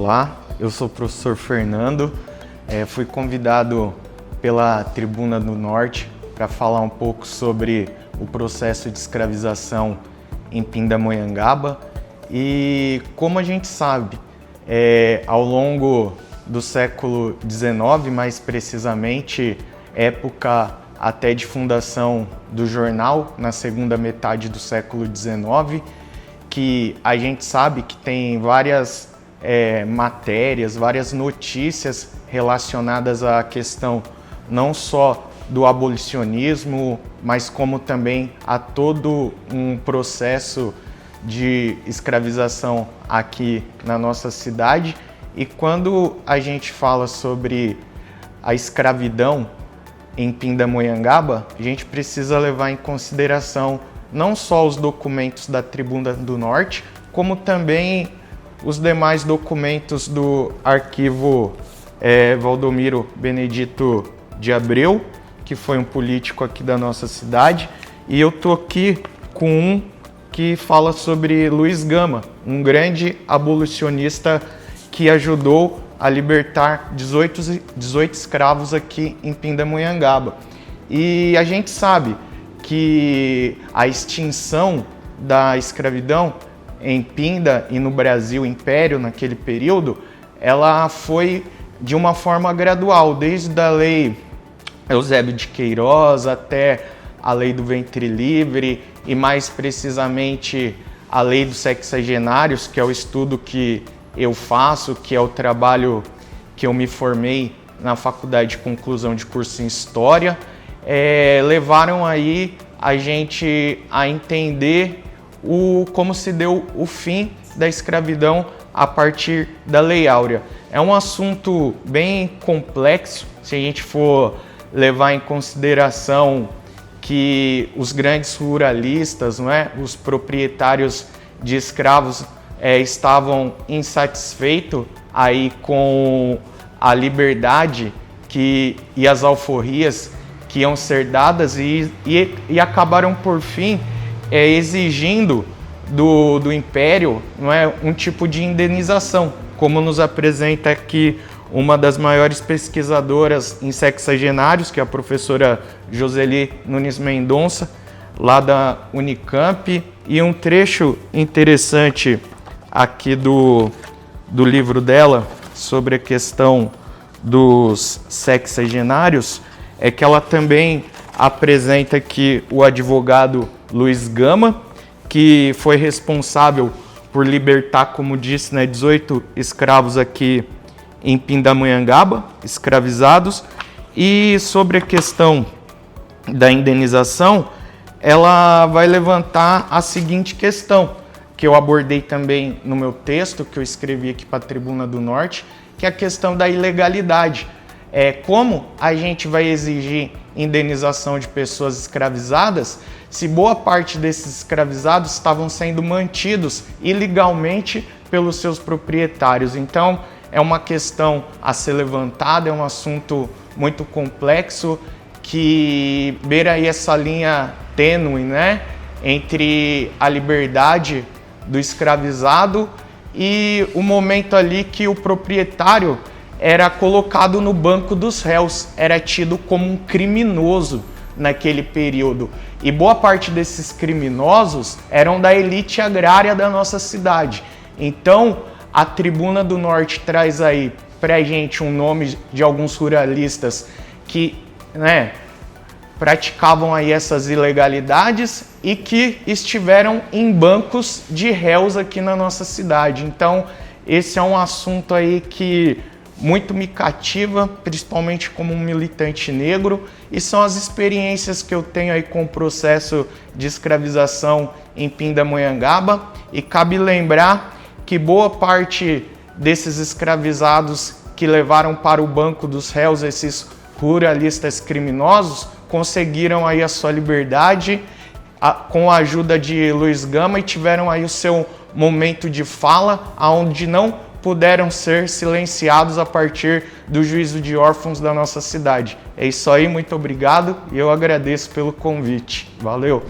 Olá, eu sou o professor Fernando, fui convidado pela Tribuna do Norte para falar um pouco sobre o processo de escravização em Pindamonhangaba e como a gente sabe, ao longo do século XIX, mais precisamente época até de fundação do jornal, na segunda metade do século XIX, que a gente sabe que tem várias matérias, várias notícias relacionadas à questão não só do abolicionismo, mas como também a todo um processo de escravização aqui na nossa cidade. E quando a gente fala sobre a escravidão em Pindamonhangaba, a gente precisa levar em consideração não só os documentos da Tribuna do Norte, como também os demais documentos do arquivo Valdomiro Benedito de Abreu, que foi um político aqui da nossa cidade. E eu tô aqui com um que fala sobre Luiz Gama, um grande abolicionista que ajudou a libertar 18 escravos aqui em Pindamonhangaba. E a gente sabe que a extinção da escravidão em Pinda e no Brasil Império naquele período, ela foi de uma forma gradual, desde a lei Eusébio de Queiroz até a lei do ventre livre e mais precisamente a lei dos sexagenários, que é o estudo que eu faço, que é o trabalho que eu me formei na faculdade de conclusão de curso em História, levaram aí a gente a entender como se deu o fim da escravidão a partir da Lei Áurea. É um assunto bem complexo, se a gente for levar em consideração que os grandes ruralistas, os proprietários de escravos estavam insatisfeitos aí com a liberdade e as alforrias que iam ser dadas e acabaram por fim exigindo do Império um tipo de indenização, como nos apresenta aqui uma das maiores pesquisadoras em sexagenários, que é a professora Joseli Nunes Mendonça, lá da Unicamp. E um trecho interessante aqui do livro dela sobre a questão dos sexagenários é que ela também apresenta aqui o advogado Luiz Gama, que foi responsável por libertar, como disse, 18 escravos aqui em Pindamonhangaba, escravizados. E sobre a questão da indenização, ela vai levantar a seguinte questão, que eu abordei também no meu texto, que eu escrevi aqui para a Tribuna do Norte, que é a questão da ilegalidade. Como a gente vai exigir indenização de pessoas escravizadas se boa parte desses escravizados estavam sendo mantidos ilegalmente pelos seus proprietários? Então, é uma questão a ser levantada, é um assunto muito complexo que beira aí essa linha tênue, entre a liberdade do escravizado e o momento ali que o proprietário era colocado no banco dos réus, era tido como um criminoso naquele período. E boa parte desses criminosos eram da elite agrária da nossa cidade. Então, a Tribuna do Norte traz aí pra gente um nome de alguns ruralistas que, praticavam aí essas ilegalidades e que estiveram em bancos de réus aqui na nossa cidade. Então, esse é um assunto aí que muito me cativa, principalmente como um militante negro, e são as experiências que eu tenho aí com o processo de escravização em Pindamonhangaba. E cabe lembrar que boa parte desses escravizados que levaram para o banco dos réus esses ruralistas criminosos conseguiram aí a sua liberdade com a ajuda de Luiz Gama e tiveram aí o seu momento de fala, onde não puderam ser silenciados a partir do juízo de órfãos da nossa cidade. É isso aí, muito obrigado e eu agradeço pelo convite. Valeu!